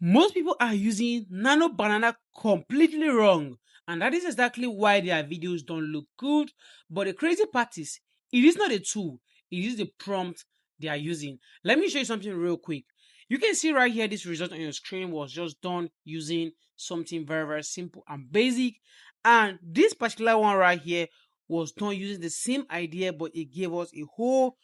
Most people are using Nano Banana completely wrong, and that is exactly why their videos don't look good. But the crazy part is, it is not a tool, it is the prompt they are using. Let me show you something real quick. You can see right here, this result on your screen was just done using something very, very simple and basic. And this particular one right here was done using the same idea, but it gave us a whole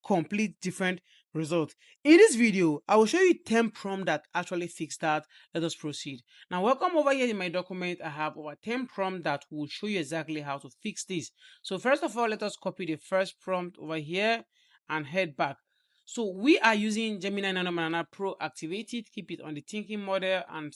complete different result. In this video, I will show you 10 prompts that actually fix that. Let us proceed. Now, welcome over here in my document. I have over 10 prompts that will show you exactly how to fix this. So first of all, let us copy the first prompt over here and head back. So we are using Gemini Nano Banana Pro. Activate it, keep it on the thinking model and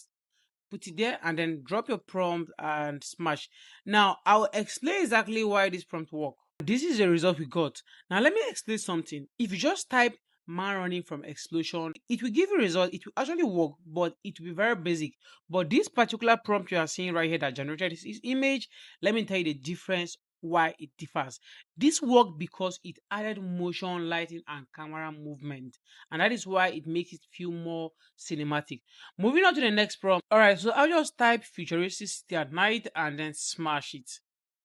put it there, and then drop your prompt and smash. Now I'll explain exactly why this prompt works. This is the result we got. Now let me explain something. If you just type man running from explosion, it will give you a result. It will actually work, but it will be very basic. But this particular prompt you are seeing right here that generated this image, let me tell you the difference why it differs. This worked because it added motion, lighting, and camera movement, and that is why it makes it feel more cinematic. Moving on to the next prompt. All right, so I'll just type futuristic city at night and then smash it.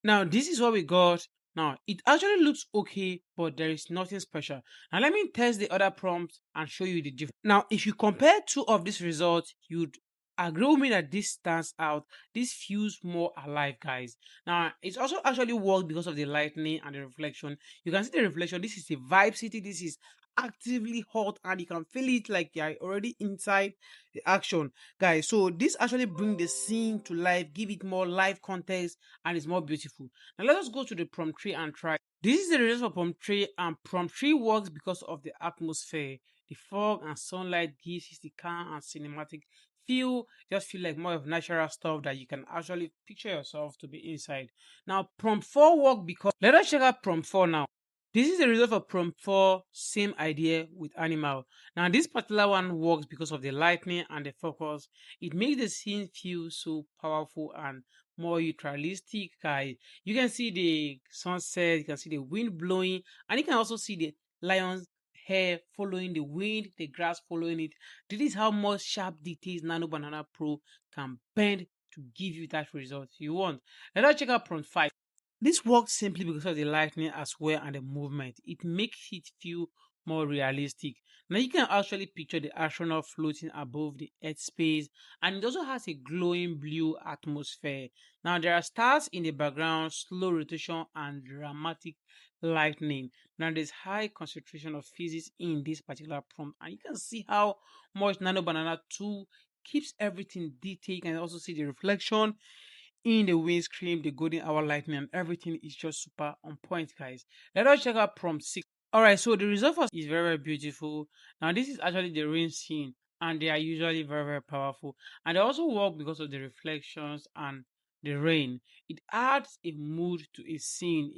Now, this is what we got. Now, it actually looks okay, but there is nothing special. Now, let me test the other prompts and show you the difference. Now, if you compare two of these results, you'd agree with me that this stands out. This feels more alive, guys. Now, it's also actually worked because of the lightning and the reflection. You can see the reflection. This is a vibe city. This is actively hot, and you can feel it like you're already inside the action, guys. So this actually bring the scene to life, give it more live context, and it's more beautiful. Now let us go to the prompt tree and try. This is the result for prompt tree, and prompt tree works because of the atmosphere. The fog and sunlight gives it the calm and cinematic feel. Just feel like more of natural stuff that you can actually picture yourself to be inside. Now prompt 4 work because let us check out prompt 4 now. This is the result for prompt 4, same idea with animal. Now this particular one works because of the lightning and the focus. It makes the scene feel so powerful and more naturalistic, guys. You can see the sunset, you can see the wind blowing, and you can also see the lion's hair following the wind, the grass following it. This is how much sharp details Nano Banana Pro can bend to give you that result you want. Let us check out prompt 5. This works simply because of the lightning as well and the movement. It makes it feel more realistic. Now you can actually picture the astronaut floating above the Earth space, and it also has a glowing blue atmosphere. Now there are stars in the background, slow rotation, and dramatic lightning. Now there's high concentration of physics in this particular prompt, and you can see how much Nano Banana 2 keeps everything detailed. You can also see the reflection in the windscreen, the golden hour lightning, and everything is just super on point, guys. Let us check out prompt 6. All right, so the result for is very, very beautiful. Now, this is actually the rain scene, and they are usually very, very powerful. And they also work because of the reflections and the rain. It adds a mood to a scene,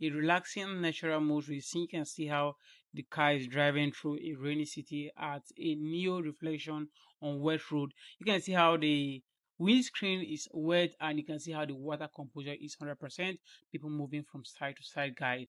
a relaxing natural mood to a scene. You can see how the car is driving through a rainy city at a neo reflection on wet road. You can see how the windscreen is wet, and you can see how the water composure is 100%. People moving from side to side, guys.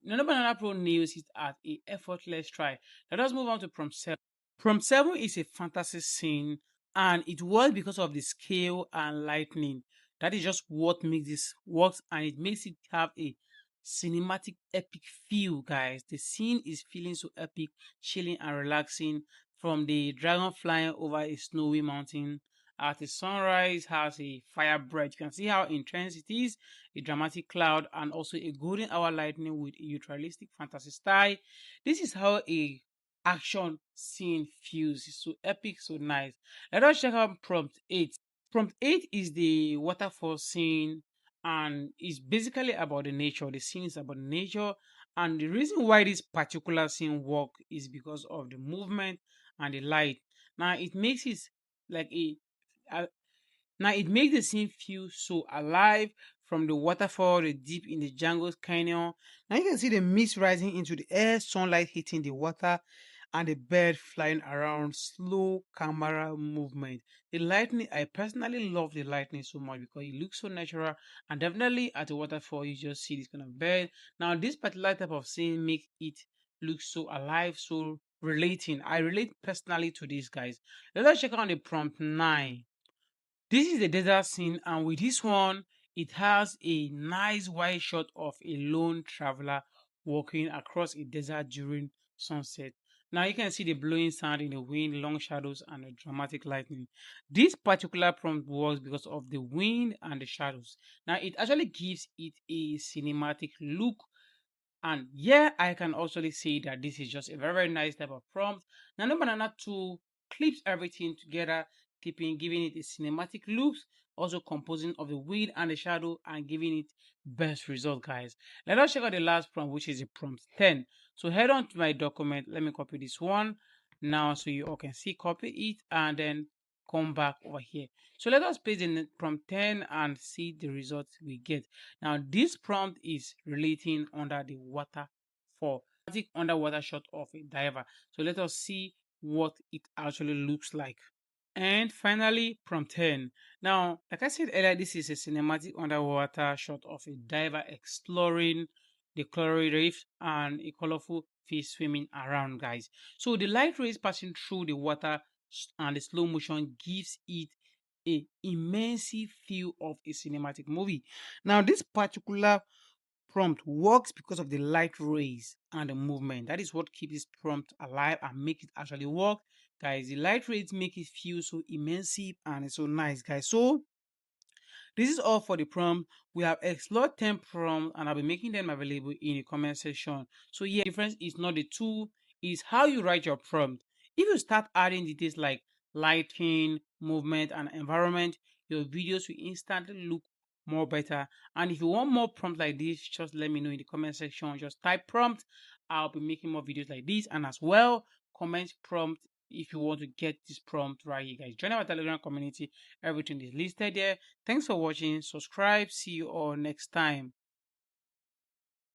Nano Banana Pro nails it at a effortless try. Let us move on to prompt 7. Prompt 7 is a fantasy scene, and it works because of the scale and lightning. That is just what makes this work, and it makes it have a cinematic epic feel, guys. The scene is feeling so epic, chilling and relaxing, from the dragon flying over a snowy mountain at the sunrise has a fire breath. You can see how intense it is, a dramatic cloud, and also a golden hour lightning with a naturalistic fantasy style. This is how a action scene feels. It's so epic, so nice. Let us check out prompt 8. Prompt 8 is the waterfall scene, and it's basically about the nature. The scene is about nature, and the reason why this particular scene work is because of the movement and the light. Now it makes it like a now it makes the scene feel so alive, from the waterfall, the deep in the jungle canyon. Now you can see the mist rising into the air, sunlight hitting the water, and the bird flying around, slow camera movement. The lightning, I personally love the lightning so much because it looks so natural, and definitely at the waterfall you just see this kind of bird. Now this particular type of scene makes it look so alive, so relating. I relate personally to these guys. Let us check out the prompt 9. This is the desert scene, and with this one, it has a nice wide shot of a lone traveler walking across a desert during sunset. Now you can see the blowing sand in the wind, long shadows, and a dramatic lightning. This particular prompt works because of the wind and the shadows. Now it actually gives it a cinematic look, and yeah, I can also say that this is just a very, very nice type of prompt. Nano Banana 2 clips everything together, giving it a cinematic look, also composing of the wind and the shadow, and giving it best result, guys. Let us check out the last prompt, which is the prompt 10. So head on to my document. Let me copy this one now so you all can see, copy it, and then come back over here. So let us paste in prompt 10 and see the results we get. Now, this prompt is relating under the water for underwater shot of a diver. So let us see what it actually looks like. And finally, prompt 10. Now, like I said earlier, this is a cinematic underwater shot of a diver exploring the coral reef and a colorful fish swimming around, guys. So the light rays passing through the water and the slow motion gives it a immense feel of a cinematic movie. Now, this particular prompt works because of the light rays and the movement. That is what keeps this prompt alive and make it actually work. Guys, the light rays make it feel so immersive and it's so nice, guys. So this is all for the prompt. We have explored 10 prompts and I'll be making them available in the comment section. So yeah, the difference is not the tool, it's how you write your prompt. If you start adding details like lighting, movement, and environment, your videos will instantly look more better. And if you want more prompts like this, just let me know in the comment section. Just type prompt. I'll be making more videos like this. And as well, comment prompt if you want to get this prompt right here, guys. Join our Telegram community. Everything is listed there. Thanks for watching. Subscribe. See you all next time.